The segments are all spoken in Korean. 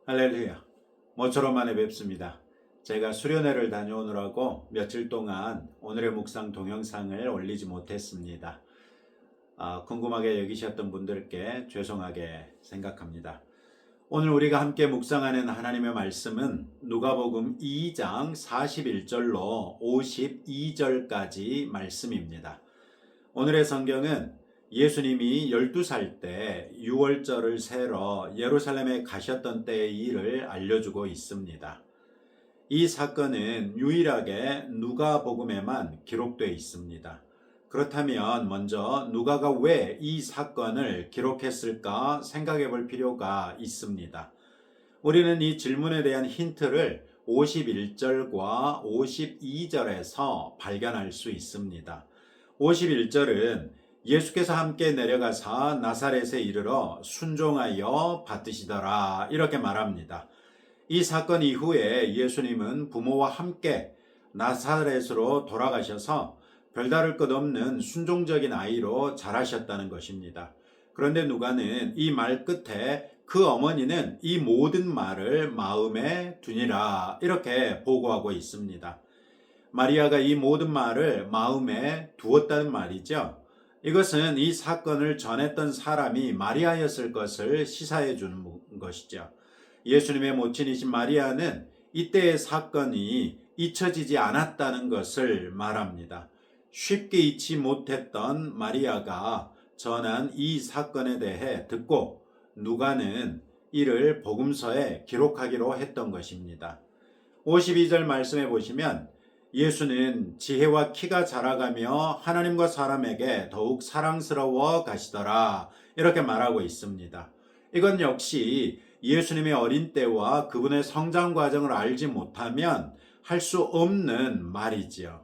할렐루야. 모처럼 만에 뵙습니다. 제가 수련회를 다녀오느라고 며칠 동안 오늘의 묵상 동영상을 올리지 못했습니다. 궁금하게 여기셨던 분들께 죄송하게 생각합니다. 오늘 우리가 함께 묵상하는 하나님의 말씀은 누가복음 2장 41절로 52절까지 말씀입니다. 오늘의 성경은 예수님이 12살 때 6월절을 세러 예루살렘에 가셨던 때의 일을 알려주고 있습니다. 이 사건은 유일하게 누가복음에만 기록되어 있습니다. 그렇다면 먼저 누가가 왜 이 사건을 기록했을까 생각해 볼 필요가 있습니다. 우리는 이 질문에 대한 힌트를 51절과 52절에서 발견할 수 있습니다. 51절은 예수께서 함께 내려가사 나사렛에 이르러 순종하여 받으시더라 이렇게 말합니다. 이 사건 이후에 예수님은 부모와 함께 나사렛으로 돌아가셔서 별다를 것 없는 순종적인 아이로 자라셨다는 것입니다. 그런데 누가는 이 말 끝에 그 어머니는 이 모든 말을 마음에 두니라 이렇게 보고하고 있습니다. 마리아가 이 모든 말을 마음에 두었다는 말이죠. 이것은 이 사건을 전했던 사람이 마리아였을 것을 시사해 주는 것이죠. 예수님의 모친이신 마리아는 이때의 사건이 잊혀지지 않았다는 것을 말합니다. 쉽게 잊지 못했던 마리아가 전한 이 사건에 대해 듣고 누가는 이를 복음서에 기록하기로 했던 것입니다. 52절 말씀해 보시면 예수는 지혜와 키가 자라가며 하나님과 사람에게 더욱 사랑스러워 가시더라 이렇게 말하고 있습니다. 이건 역시 예수님의 어린 때와 그분의 성장 과정을 알지 못하면 할 수 없는 말이지요.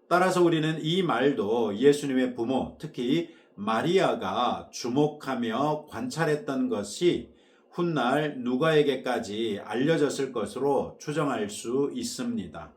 따라서 우리는 이 말도 예수님의 부모, 특히 마리아가 주목하며 관찰했던 것이 훗날 누가에게까지 알려졌을 것으로 추정할 수 있습니다.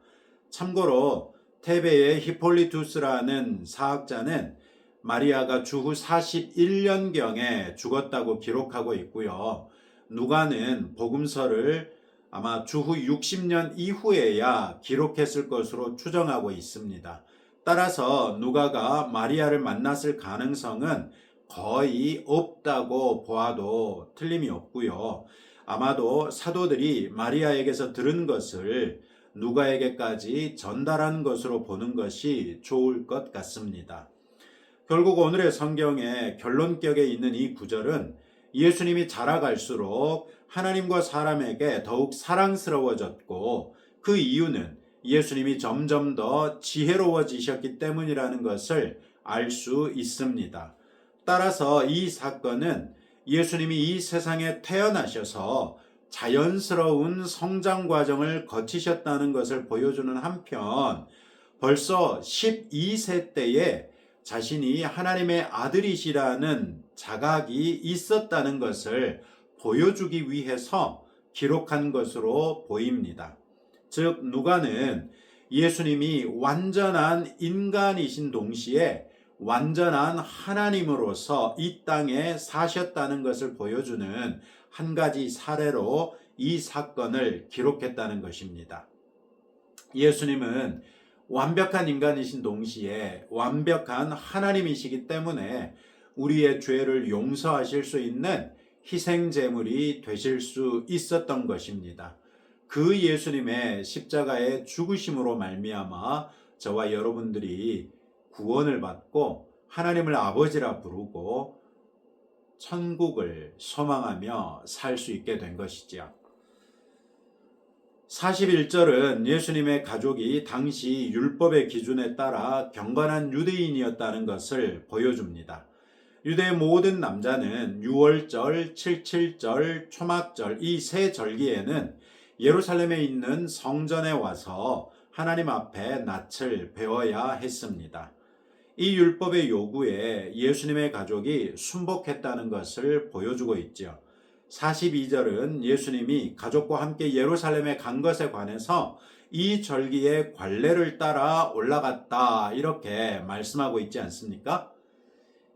참고로 테베의 히폴리투스라는 사학자는 마리아가 주후 41년경에 죽었다고 기록하고 있고요. 누가는 복음서를 아마 주후 60년 이후에야 기록했을 것으로 추정하고 있습니다. 따라서 누가가 마리아를 만났을 가능성은 거의 없다고 보아도 틀림이 없고요. 아마도 사도들이 마리아에게서 들은 것을 누가에게까지 전달한 것으로 보는 것이 좋을 것 같습니다. 결국 오늘의 성경의 결론격에 있는 이 구절은 예수님이 자라갈수록 하나님과 사람에게 더욱 사랑스러워졌고 그 이유는 예수님이 점점 더 지혜로워지셨기 때문이라는 것을 알 수 있습니다. 따라서 이 사건은 예수님이 이 세상에 태어나셔서 자연스러운 성장 과정을 거치셨다는 것을 보여주는 한편 벌써 12세 때에 자신이 하나님의 아들이시라는 자각이 있었다는 것을 보여주기 위해서 기록한 것으로 보입니다. 즉 누가는 예수님이 완전한 인간이신 동시에 완전한 하나님으로서 이 땅에 사셨다는 것을 보여주는 한 가지 사례로 이 사건을 기록했다는 것입니다. 예수님은 완벽한 인간이신 동시에 완벽한 하나님이시기 때문에 우리의 죄를 용서하실 수 있는 희생제물이 되실 수 있었던 것입니다. 그 예수님의 십자가의 죽으심으로 말미암아 저와 여러분들이 구원을 받고 하나님을 아버지라 부르고 천국을 소망하며 살 수 있게 된 것이지요. 41절은 예수님의 가족이 당시 율법의 기준에 따라 경건한 유대인이었다는 것을 보여줍니다. 유대의 모든 남자는 6월절, 77절, 초막절 이 세 절기에는 예루살렘에 있는 성전에 와서 하나님 앞에 낯을 배워야 했습니다. 이 율법의 요구에 예수님의 가족이 순복했다는 것을 보여주고 있죠. 42절은 예수님이 가족과 함께 예루살렘에 간 것에 관해서 이 절기의 관례를 따라 올라갔다 이렇게 말씀하고 있지 않습니까?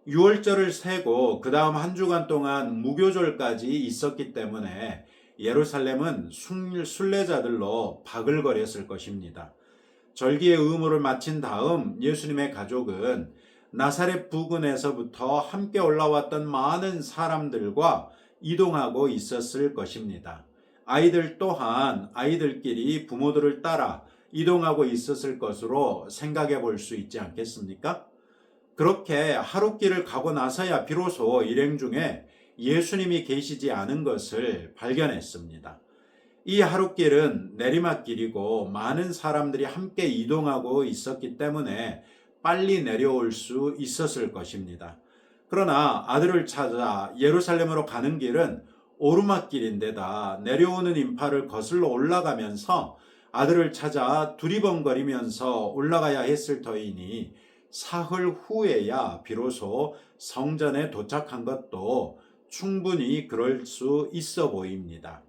6월절을 세고 그 다음 한 주간 동안 무교절까지 있었기 때문에 예루살렘은 순례자들로 바글거렸을 것입니다. 절기의 의무를 마친 다음 예수님의 가족은 나사렛 부근에서부터 함께 올라왔던 많은 사람들과 이동하고 있었을 것입니다. 아이들 또한 아이들끼리 부모들을 따라 이동하고 있었을 것으로 생각해 볼 수 있지 않겠습니까? 그렇게 하룻길을 가고 나서야 비로소 일행 중에 예수님이 계시지 않은 것을 발견했습니다. 이 하룻길은 내리막길이고 많은 사람들이 함께 이동하고 있었기 때문에 빨리 내려올 수 있었을 것입니다. 그러나 아들을 찾아 예루살렘으로 가는 길은 오르막길인데다 내려오는 인파를 거슬러 올라가면서 아들을 찾아 두리번거리면서 올라가야 했을 터이니 사흘 후에야 비로소 성전에 도착한 것도 충분히 그럴 수 있어 보입니다.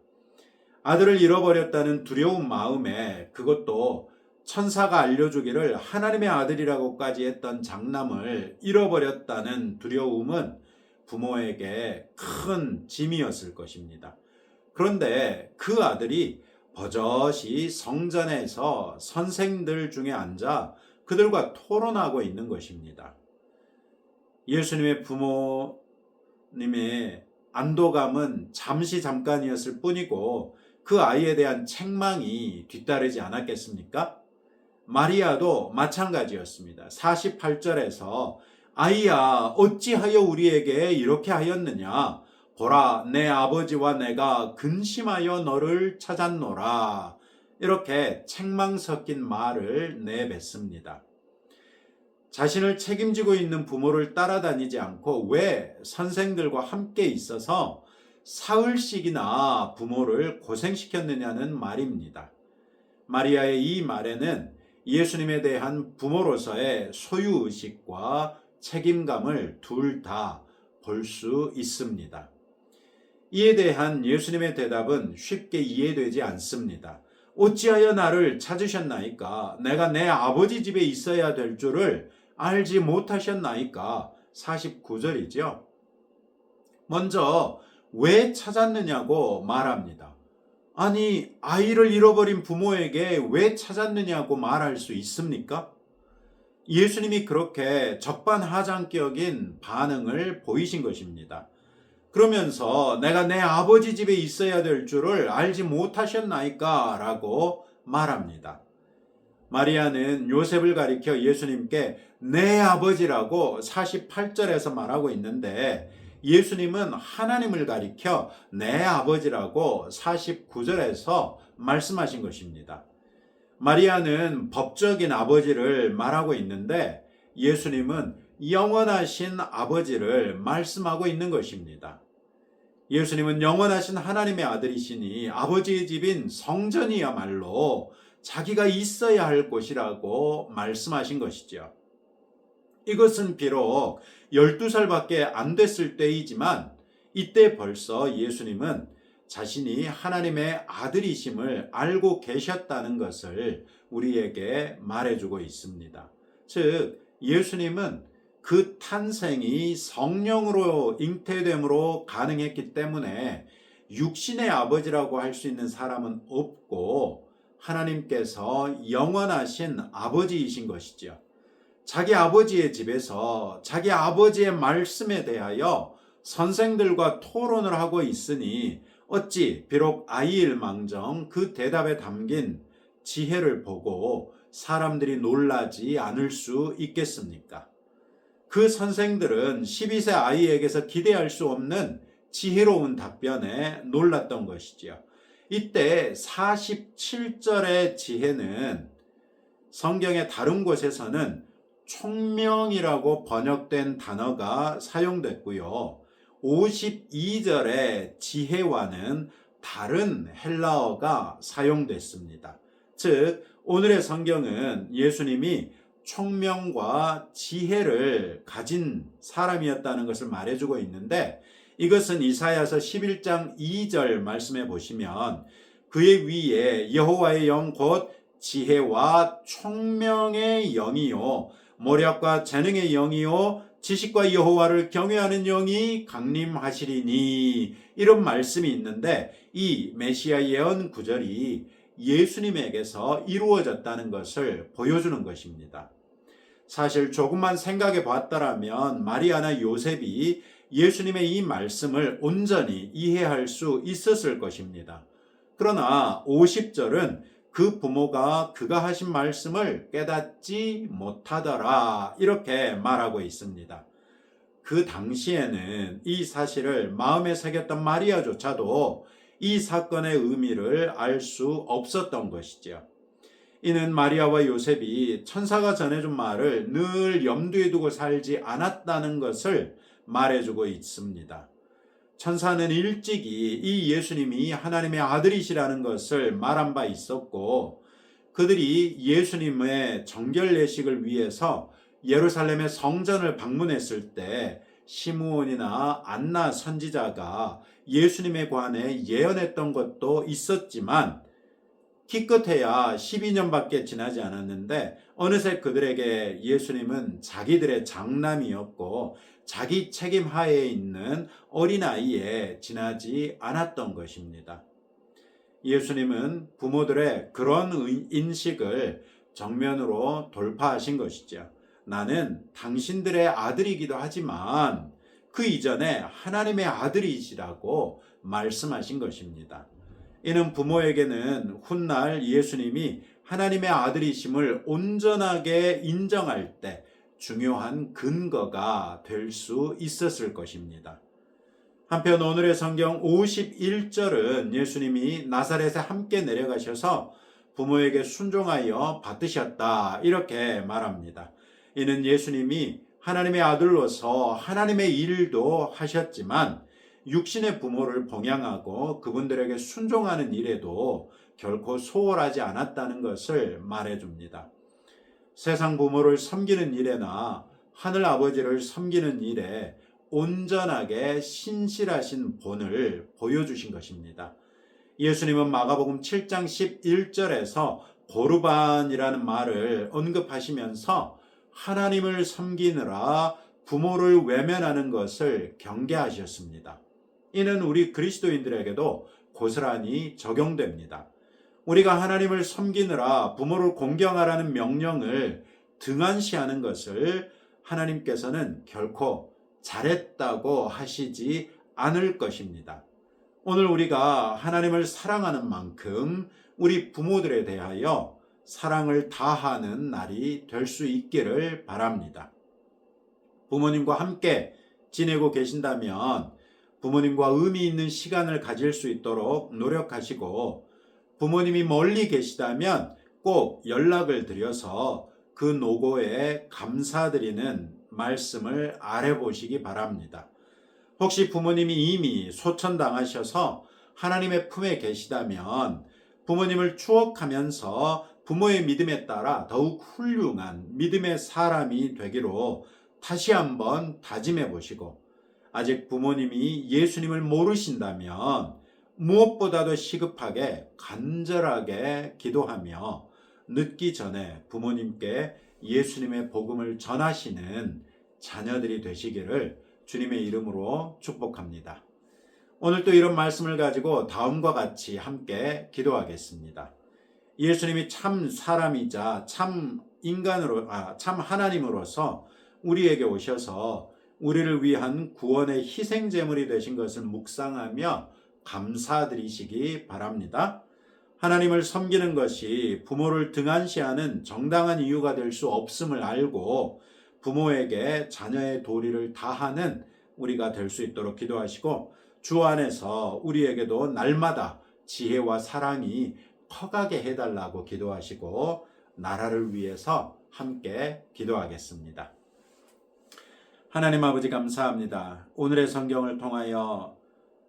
아들을 잃어버렸다는 두려운 마음에 그것도 천사가 알려주기를 하나님의 아들이라고까지 했던 장남을 잃어버렸다는 두려움은 부모에게 큰 짐이었을 것입니다. 그런데 그 아들이 버젓이 성전에서 선생들 중에 앉아 그들과 토론하고 있는 것입니다. 예수님의 부모님의 안도감은 잠깐이었을 뿐이고 그 아이에 대한 책망이 뒤따르지 않았겠습니까? 마리아도 마찬가지였습니다. 48절에서 아이야 어찌하여 우리에게 이렇게 하였느냐 보라 내 아버지와 내가 근심하여 너를 찾았노라 이렇게 책망 섞인 말을 내뱉습니다. 자신을 책임지고 있는 부모를 따라다니지 않고 왜 선생들과 함께 있어서 사흘씩이나 부모를 고생시켰느냐는 말입니다. 마리아의 이 말에는 예수님에 대한 부모로서의 소유의식과 책임감을 둘 다 볼 수 있습니다. 이에 대한 예수님의 대답은 쉽게 이해되지 않습니다. 어찌하여 나를 찾으셨나이까? 내가 내 아버지 집에 있어야 될 줄을 알지 못하셨나이까? 49절이죠. 먼저 왜 찾았느냐고 말합니다. 아니, 아이를 잃어버린 부모에게 왜 찾았느냐고 말할 수 있습니까? 예수님이 그렇게 적반하장격인 반응을 보이신 것입니다. 그러면서 내가 내 아버지 집에 있어야 될 줄을 알지 못하셨나이까? 라고 말합니다. 마리아는 요셉을 가리켜 예수님께 내 아버지라고 48절에서 말하고 있는데 예수님은 하나님을 가리켜 내 아버지라고 49절에서 말씀하신 것입니다. 마리아는 법적인 아버지를 말하고 있는데 예수님은 영원하신 아버지를 말씀하고 있는 것입니다. 예수님은 영원하신 하나님의 아들이시니 아버지의 집인 성전이야말로 자기가 있어야 할 곳이라고 말씀하신 것이죠. 이것은 비록 12살밖에 안 됐을 때이지만 이때 벌써 예수님은 자신이 하나님의 아들이심을 알고 계셨다는 것을 우리에게 말해주고 있습니다. 즉 예수님은 그 탄생이 성령으로 잉태됨으로 가능했기 때문에 육신의 아버지라고 할 수 있는 사람은 없고 하나님께서 영원하신 아버지이신 것이죠. 자기 아버지의 집에서 자기 아버지의 말씀에 대하여 선생들과 토론을 하고 있으니 어찌 비록 아이일망정 그 대답에 담긴 지혜를 보고 사람들이 놀라지 않을 수 있겠습니까? 그 선생들은 12세 아이에게서 기대할 수 없는 지혜로운 답변에 놀랐던 것이지요. 이때 47절의 지혜는 성경의 다른 곳에서는 총명이라고 번역된 단어가 사용됐고요. 52절의 지혜와는 다른 헬라어가 사용됐습니다. 즉 오늘의 성경은 예수님이 총명과 지혜를 가진 사람이었다는 것을 말해주고 있는데 이것은 이사야서 11장 2절 말씀해 보시면 그의 위에 여호와의 영 곧 지혜와 총명의 영이요 모략과 재능의 영이요 지식과 여호와를 경외하는 영이 강림하시리니, 이런 말씀이 있는데 이 메시아 예언 구절이 예수님에게서 이루어졌다는 것을 보여주는 것입니다. 사실 조금만 생각해 봤더라면 마리아나 요셉이 예수님의 이 말씀을 온전히 이해할 수 있었을 것입니다. 그러나 50절은 그 부모가 그가 하신 말씀을 깨닫지 못하더라, 이렇게 말하고 있습니다. 그 당시에는 이 사실을 마음에 새겼던 마리아조차도 이 사건의 의미를 알 수 없었던 것이죠. 이는 마리아와 요셉이 천사가 전해준 말을 늘 염두에 두고 살지 않았다는 것을 말해주고 있습니다. 천사는 일찍이 이 예수님이 하나님의 아들이시라는 것을 말한 바 있었고, 그들이 예수님의 정결례식을 위해서 예루살렘의 성전을 방문했을 때 시므온이나 안나 선지자가 예수님에 관해 예언했던 것도 있었지만, 기껏해야 12년밖에 지나지 않았는데 어느새 그들에게 예수님은 자기들의 장남이었고 자기 책임 하에 있는 어린아이에 지나지 않았던 것입니다. 예수님은 부모들의 그런 인식을 정면으로 돌파하신 것이죠. 나는 당신들의 아들이기도 하지만 그 이전에 하나님의 아들이시라고 말씀하신 것입니다. 이는 부모에게는 훗날 예수님이 하나님의 아들이심을 온전하게 인정할 때 중요한 근거가 될 수 있었을 것입니다. 한편 오늘의 성경 51절은 예수님이 나사렛에 함께 내려가셔서 부모에게 순종하여 받으셨다, 이렇게 말합니다. 이는 예수님이 하나님의 아들로서 하나님의 일도 하셨지만 육신의 부모를 봉양하고 그분들에게 순종하는 일에도 결코 소홀하지 않았다는 것을 말해줍니다. 세상 부모를 섬기는 일에나 하늘 아버지를 섬기는 일에 온전하게 신실하신 본을 보여주신 것입니다. 예수님은 마가복음 7장 11절에서 고르반이라는 말을 언급하시면서 하나님을 섬기느라 부모를 외면하는 것을 경계하셨습니다. 이는 우리 그리스도인들에게도 고스란히 적용됩니다. 우리가 하나님을 섬기느라 부모를 공경하라는 명령을 등한시하는 것을 하나님께서는 결코 잘했다고 하시지 않을 것입니다. 오늘 우리가 하나님을 사랑하는 만큼 우리 부모들에 대하여 사랑을 다하는 날이 될 수 있기를 바랍니다. 부모님과 함께 지내고 계신다면 부모님과 의미 있는 시간을 가질 수 있도록 노력하시고, 부모님이 멀리 계시다면 꼭 연락을 드려서 그 노고에 감사드리는 말씀을 아뢰보시기 바랍니다. 혹시 부모님이 이미 소천당하셔서 하나님의 품에 계시다면 부모님을 추억하면서 부모의 믿음에 따라 더욱 훌륭한 믿음의 사람이 되기로 다시 한번 다짐해 보시고, 아직 부모님이 예수님을 모르신다면 무엇보다도 시급하게 간절하게 기도하며 늦기 전에 부모님께 예수님의 복음을 전하시는 자녀들이 되시기를 주님의 이름으로 축복합니다. 오늘 또 이런 말씀을 가지고 다음과 같이 함께 기도하겠습니다. 예수님이 참 사람이자 참 하나님으로서 우리에게 오셔서 우리를 위한 구원의 희생 제물이 되신 것을 묵상하며 감사드리시기 바랍니다. 하나님을 섬기는 것이 부모를 등한시하는 정당한 이유가 될 수 없음을 알고 부모에게 자녀의 도리를 다하는 우리가 될 수 있도록 기도하시고, 주 안에서 우리에게도 날마다 지혜와 사랑이 커가게 해달라고 기도하시고 나라를 위해서 함께 기도하겠습니다. 하나님 아버지, 감사합니다. 오늘의 성경을 통하여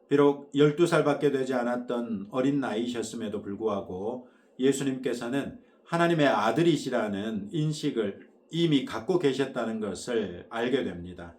비록 12살밖에 되지 않았던 어린 나이셨음에도 불구하고 예수님께서는 하나님의 아들이시라는 인식을 이미 갖고 계셨다는 것을 알게 됩니다.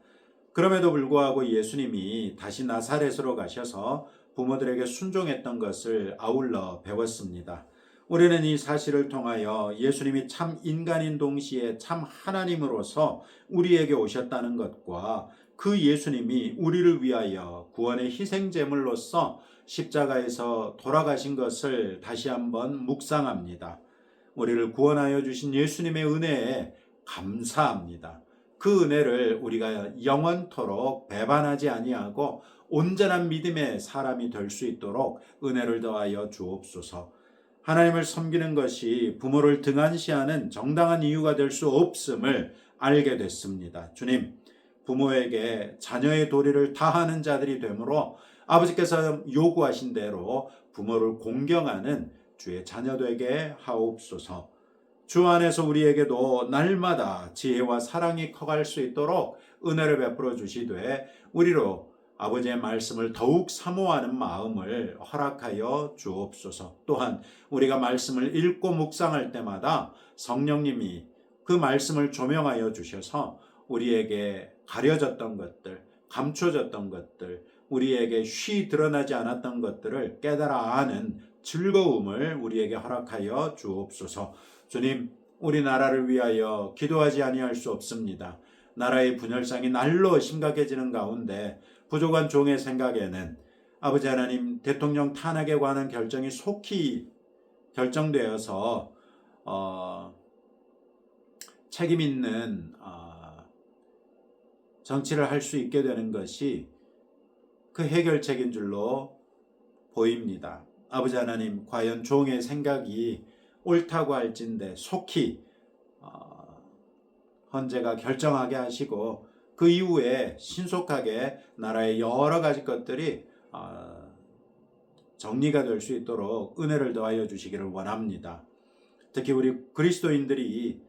그럼에도 불구하고 예수님이 다시 나사렛으로 가셔서 부모들에게 순종했던 것을 아울러 배웠습니다. 우리는 이 사실을 통하여 예수님이 참 인간인 동시에 참 하나님으로서 우리에게 오셨다는 것과 그 예수님이 우리를 위하여 구원의 희생제물로서 십자가에서 돌아가신 것을 다시 한번 묵상합니다. 우리를 구원하여 주신 예수님의 은혜에 감사합니다. 그 은혜를 우리가 영원토록 배반하지 아니하고 온전한 믿음의 사람이 될 수 있도록 은혜를 더하여 주옵소서. 하나님을 섬기는 것이 부모를 등한시하는 정당한 이유가 될 수 없음을 알게 됐습니다. 주님, 부모에게 자녀의 도리를 다하는 자들이 되므로 아버지께서 요구하신 대로 부모를 공경하는 주의 자녀 되게 하옵소서. 주 안에서 우리에게도 날마다 지혜와 사랑이 커갈 수 있도록 은혜를 베풀어 주시되 우리로 아버지의 말씀을 더욱 사모하는 마음을 허락하여 주옵소서. 또한 우리가 말씀을 읽고 묵상할 때마다 성령님이 그 말씀을 조명하여 주셔서 우리에게 가려졌던 것들, 감춰졌던 것들, 우리에게 쉬 드러나지 않았던 것들을 깨달아 아는 즐거움을 우리에게 허락하여 주옵소서. 주님, 우리나라를 위하여 기도하지 아니할 수 없습니다. 나라의 분열상이 날로 심각해지는 가운데 부족한 종의 생각에는 아버지 하나님 대통령 탄핵에 관한 결정이 속히 결정되어서 책임 있는 정치를 할 수 있게 되는 것이 그 해결책인 줄로 보입니다. 아버지 하나님, 과연 종의 생각이 옳다고 할진대 속히 헌재가 결정하게 하시고 그 이후에 신속하게 나라의 여러 가지 것들이 정리가 될 수 있도록 은혜를 더하여 주시기를 원합니다. 특히 우리 그리스도인들이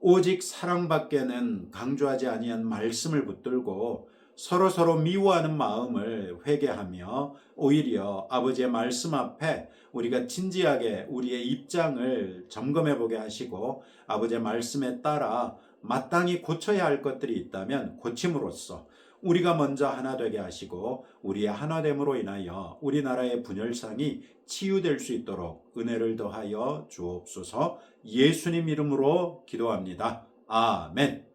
오직 사랑밖에는 강조하지 아니한 말씀을 붙들고 서로 미워하는 마음을 회개하며 오히려 아버지의 말씀 앞에 우리가 진지하게 우리의 입장을 점검해 보게 하시고 아버지의 말씀에 따라 마땅히 고쳐야 할 것들이 있다면 고침으로써 우리가 먼저 하나 되게 하시고 우리의 하나됨으로 인하여 우리나라의 분열상이 치유될 수 있도록 은혜를 더하여 주옵소서. 예수님 이름으로 기도합니다. 아멘.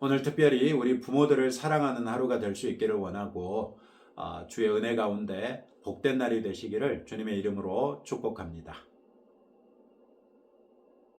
오늘 특별히 우리 부모들을 사랑하는 하루가 될 수 있기를 원하고 주의 은혜 가운데 복된 날이 되시기를 주님의 이름으로 축복합니다.